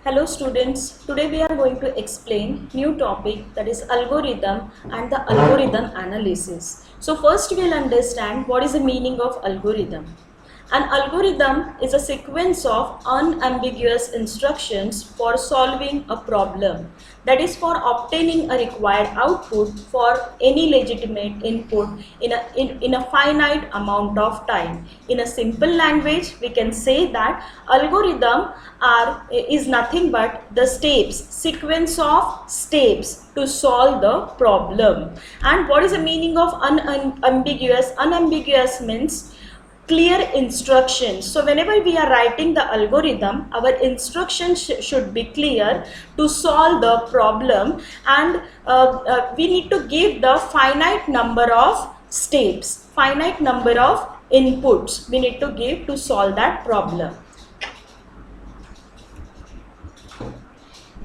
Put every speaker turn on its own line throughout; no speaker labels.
Hello students, today we are going to explain new topic, that is algorithm and the algorithm analysis. So first we will understand what is the meaning of algorithm. An algorithm is a sequence of unambiguous instructions for solving a problem, that is for obtaining a required output for any legitimate input in a finite amount of time. In a simple language, we can say that algorithm is nothing but the sequence of steps to solve the problem. And what is the meaning of unambiguous? Unambiguous means clear instructions. So whenever we are writing the algorithm, our instructions should be clear to solve the problem, and we need to give the finite number of steps, finite number of inputs we need to give to solve that problem.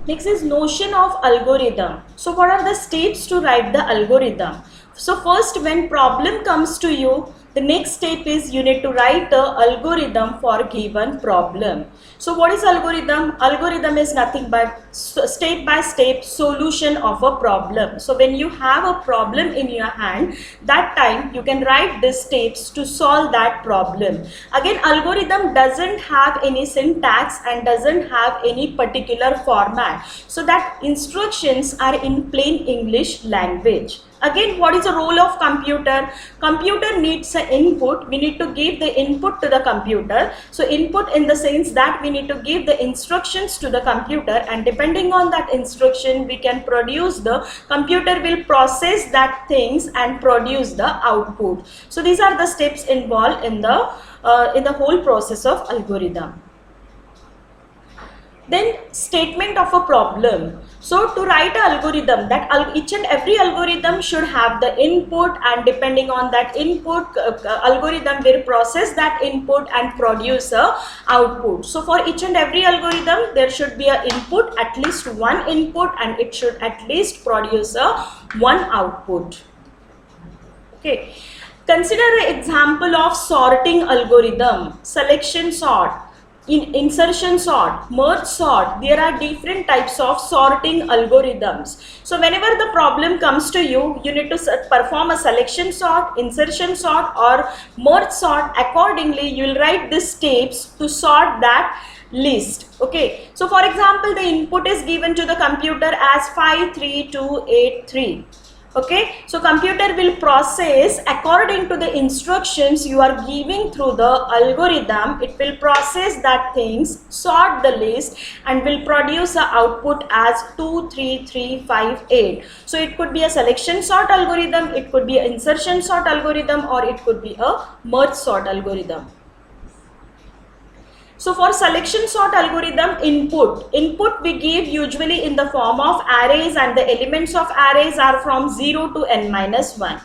Next is notion of algorithm. So what are the steps to write the algorithm? So first, when problem comes to you, the next step is you need to write the algorithm for given problem. So what is algorithm? Algorithm is nothing but step by step solution of a problem. So when you have a problem in your hand, that time you can write the steps to solve that problem. Again, algorithm doesn't have any syntax and doesn't have any particular format, so that instructions are in plain English language. Again, what is the role of computer? Computer needs an input. We need to give the input to the computer. So input in the sense that we need to give the instructions to the computer, and depending on that instruction we can produce, the computer will process that things and produce the output. So these are the steps involved in the whole process of algorithm. Then statement of a problem. So to write an algorithm, that each and every algorithm should have the input, and depending on that input, algorithm will process that input and produce a output. So for each and every algorithm there should be an input, at least one input, and it should at least produce a one output. Okay. Consider an example of sorting algorithm: selection sort, insertion sort, merge sort. There are different types of sorting algorithms. So whenever the problem comes to you, you need to perform a selection sort, insertion sort, or merge sort. Accordingly, you will write the steps to sort that list. Okay, so for example, the input is given to the computer as 53283. Okay, so computer will process according to the instructions you are giving through the algorithm. It will process that things, sort the list, and will produce a output as 23358. So it could be a selection sort algorithm, it could be an insertion sort algorithm, or it could be a merge sort algorithm. So for selection sort algorithm, input we give usually in the form of arrays, and the elements of arrays are from 0 to n minus 1.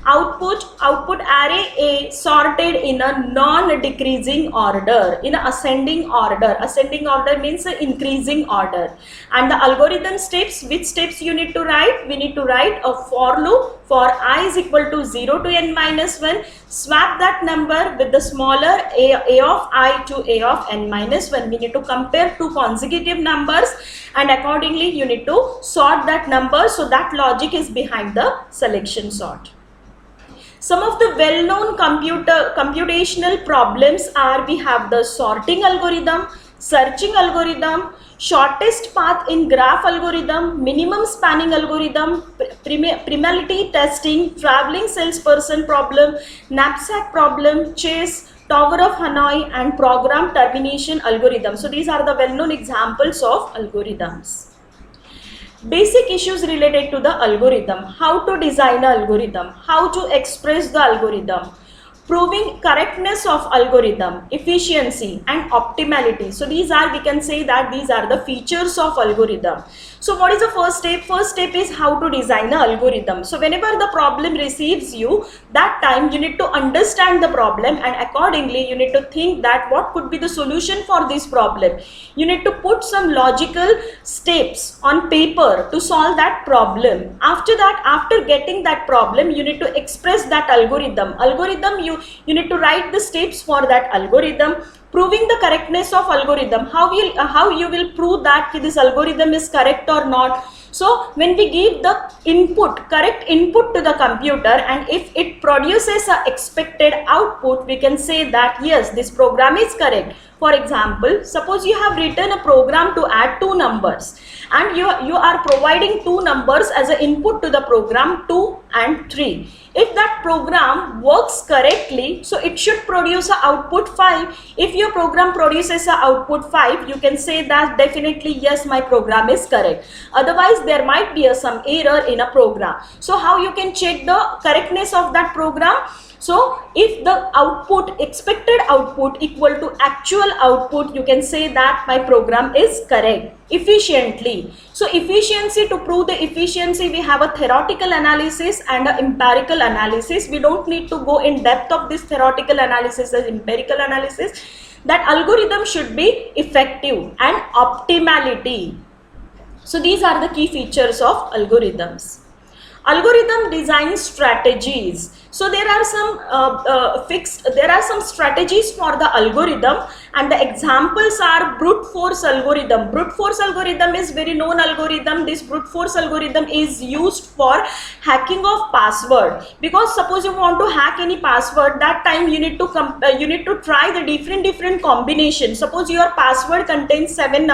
Output array A sorted in a non-decreasing order, in an ascending order. Ascending order means an increasing order. And the algorithm steps, which steps you need to write? We need to write a for loop for I is equal to 0 to n minus 1. Swap that number with the smaller a of I to a of n minus 1. We need to compare two consecutive numbers, and accordingly you need to sort that number. So that logic is behind the selection sort. Some of the well-known computational problems are: we have the sorting algorithm, searching algorithm, shortest path in graph algorithm, minimum spanning algorithm, primality testing, traveling salesperson problem, knapsack problem, chess, Tower of Hanoi, and program termination algorithm. So these are the well-known examples of algorithms. Basic issues related to the algorithm: how to design an algorithm, how to express the algorithm, proving correctness of algorithm, efficiency and optimality. So these are, we can say that these are the features of algorithm. So what is the first step? First step is how to design an algorithm. So whenever the problem receives you, that time you need to understand the problem, and accordingly you need to think that what could be the solution for this problem. You need to put some logical steps on paper to solve that problem. After that, after getting that problem, you need to express that algorithm. You need to write the steps for that algorithm, proving the correctness of algorithm. How you will prove that this algorithm is correct or not? So when we give the correct input to the computer, and if it produces a expected output, we can say that yes, this program is correct. For example, suppose you have written a program to add two numbers, and you are providing two numbers as an input to the program, 2 and 3. If that program works correctly, so it should produce an output 5. If your program produces an output 5, you can say that definitely yes, my program is correct. Otherwise, there might be some error in a program. So how you can check the correctness of that program? So if the output, expected output equal to actual output, you can say that my program is correct efficiently. So efficiency, to prove the efficiency, we have a theoretical analysis and an empirical analysis. We don't need to go in depth of this theoretical analysis and empirical analysis. That algorithm should be effective and optimality. So these are the key features of algorithms. Algorithm design strategies. So there are some strategies for the algorithm, and the examples are brute force algorithm. Brute force algorithm is very known algorithm. This brute force algorithm is used for hacking of password, because suppose you want to hack any password, that time you need to try the different combinations. Suppose your password contains 7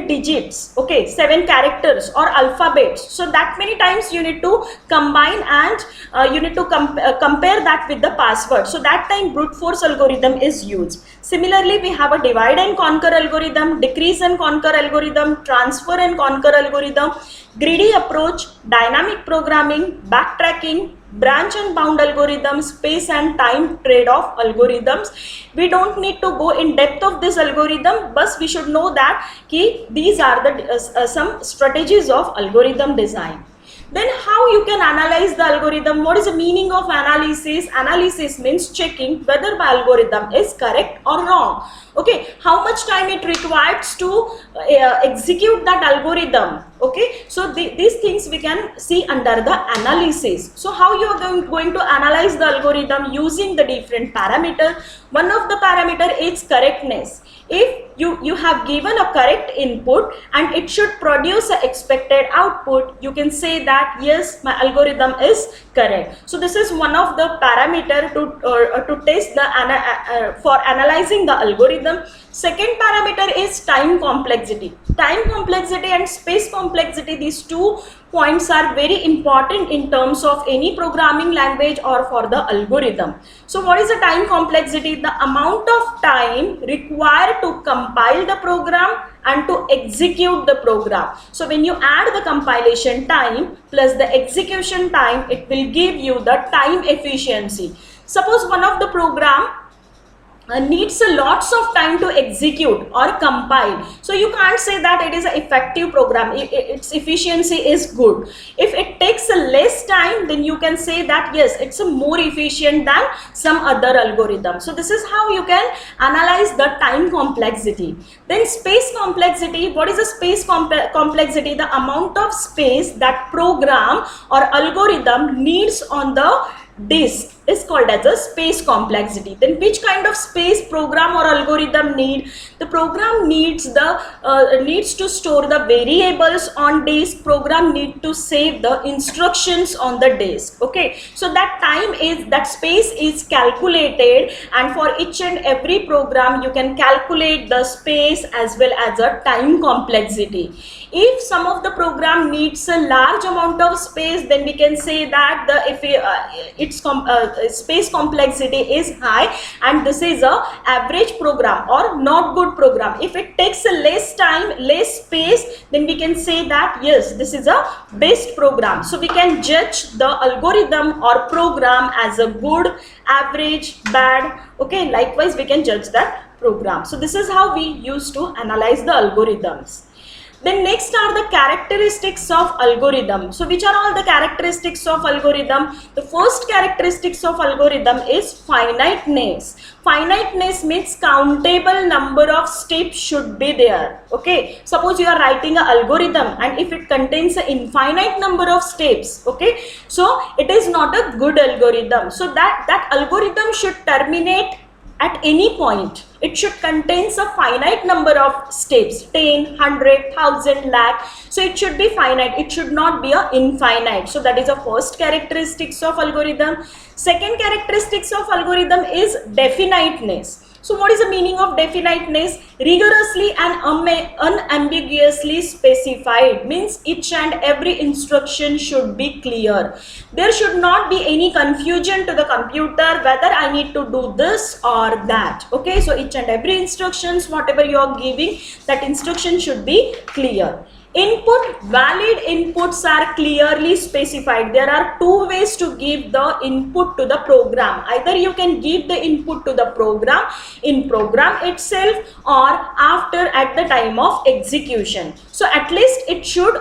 digits, okay, 7 characters or alphabets. So that many times you need to combine, and you need to compare that with the password. So that time brute force algorithm is used. Similarly, we have a divide and conquer algorithm, decrease and conquer algorithm, transfer and conquer algorithm, greedy approach, dynamic programming, backtracking, branch and bound algorithms, space and time trade-off algorithms. We don't need to go in depth of this algorithm, but we should know that these are the some strategies of algorithm design. Then how you can analyze the algorithm? What is the meaning of analysis? Analysis means checking whether my algorithm is correct or wrong. Okay, how much time it requires to execute that algorithm. Okay, so these things we can see under the analysis. So how you are going to analyze the algorithm? Using the different parameters. One of the parameter is correctness. If you have given a correct input and it should produce an expected output, you can say that yes, my algorithm is correct. So this is one of the parameter to test the for analyzing the algorithm. Second parameter is time complexity. Time complexity and space complexity, these 2 points are very important in terms of any programming language or for the algorithm. So what is the time complexity? The amount of time required to compile the program and to execute the program. So when you add the compilation time plus the execution time, it will give you the time efficiency. Suppose one of the program needs a lots of time to execute or compile, so you can't say that it is an effective program, its efficiency is good. If it takes a less time, then you can say that yes, it's a more efficient than some other algorithm. So this is how you can analyze the time complexity. Then space complexity. What is a space complexity? The amount of space that program or algorithm needs on the disk is called as a space complexity. Then which kind of space program or algorithm need? The program needs to store the variables on disk. Program need to save the instructions on the disk. Okay, so that space is calculated, and for each and every program you can calculate the space as well as a time complexity. If some of the program needs a large amount of space, then we can say that space complexity is high, and this is a average program or not good program. If it takes a less time, less space, then we can say that yes, this is a best program. So we can judge the algorithm or program as a good, average, bad. Okay, likewise we can judge that program. So this is how we used to analyze the algorithms. Then next are the characteristics of algorithm. So which are all the characteristics of algorithm? The first characteristics of algorithm is finiteness. Finiteness means countable number of steps should be there. Okay, suppose you are writing an algorithm and if it contains an infinite number of steps, okay, so it is not a good algorithm. So that algorithm should terminate at any point. It should contain a finite number of steps, 10, 100, 1000, lakh. So it should be finite. It should not be a infinite. So that is the first characteristics of algorithm. Second characteristics of algorithm is definiteness. So what is the meaning of definiteness? Rigorously and unambiguously specified, means each and every instruction should be clear. There should not be any confusion to the computer whether I need to do this or that. Okay, so each and every instructions, whatever you are giving, that instruction should be clear. Input, valid inputs are clearly specified. There are two ways to give the input to the program. Either you can give the input to the program in program itself or after at the time of execution. So at least it should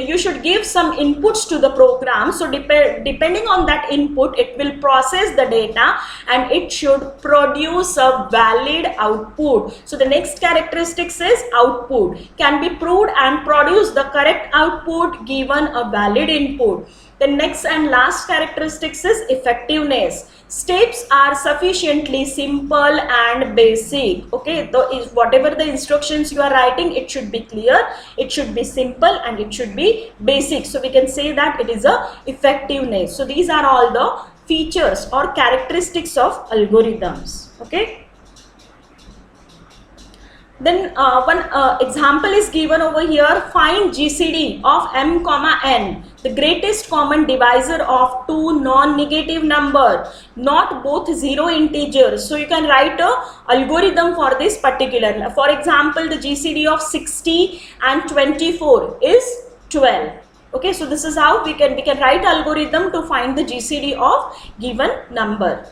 you should give some inputs to the program. So depending on that input, it will process the data and it should produce a valid output. So the next characteristics is output can be proved and produced the correct output given a valid input. The next and last characteristics is effectiveness. Steps are sufficiently simple and basic. Okay, whatever the instructions you are writing, it should be clear, it should be simple, and it should be basic. So we can say that it is a effectiveness. So these are all the features or characteristics of algorithms. Okay. Then one example is given over here. Find GCD of m comma n, the greatest common divisor of two non-negative number, not both zero integers. So you can write a algorithm for this particular. For example, the GCD of 60 and 24 is 12. Okay, so this is how we can write algorithm to find the GCD of given number.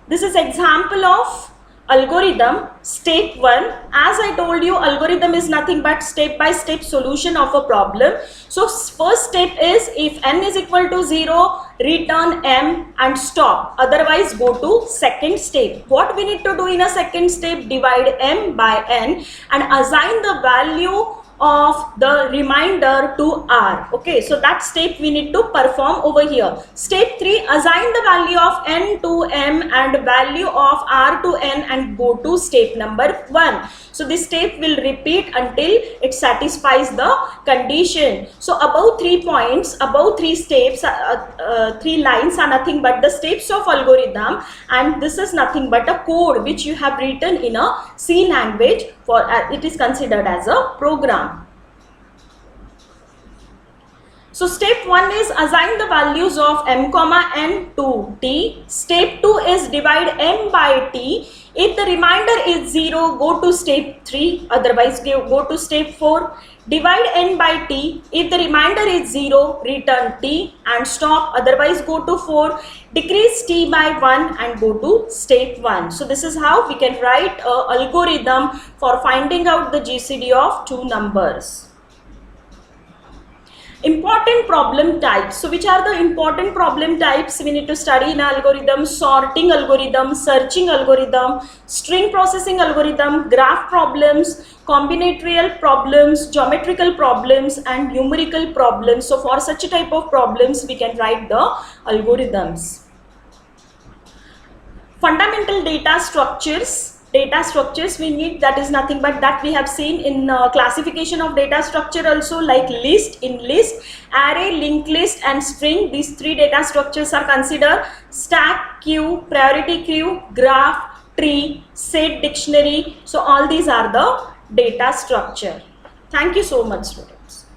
This is example of algorithm. Step 1, as I told you, algorithm is nothing but step-by-step solution of a problem. So first step is, if n is equal to 0, return m and stop. Otherwise go to second step. What we need to do in a second step? Divide m by n and assign the value of the remainder to r. Okay, so that step we need to perform over here. Step 3, assign the value of n to m and value of r to n and go to step number 1. So this step will repeat until it satisfies the condition. So above 3 points, above 3 steps, 3 lines are nothing but the steps of algorithm, and this is nothing but a code which you have written in a C language. For it is considered as a program. So step 1 is assign the values of m comma n to t. Step 2 is divide m by t. If the remainder is 0, go to step 3, otherwise go to step 4. Divide n by t. If the remainder is 0, return t and stop, otherwise go to 4. Decrease t by 1 and go to step 1. So this is how we can write an algorithm for finding out the GCD of two numbers. Important problem types. So which are the important problem types we need to study in algorithm? Sorting algorithm, searching algorithm, string processing algorithm, graph problems, combinatorial problems, geometrical problems, and numerical problems. So for such a type of problems we can write the algorithms. Fundamental data structures. Data structures we need, that is nothing but that we have seen in classification of data structure also, like list, in list, array, linked list, and string. These 3 data structures are considered. Stack, queue, priority queue, graph, tree, set, dictionary. So all these are the data structure. Thank you so much, students.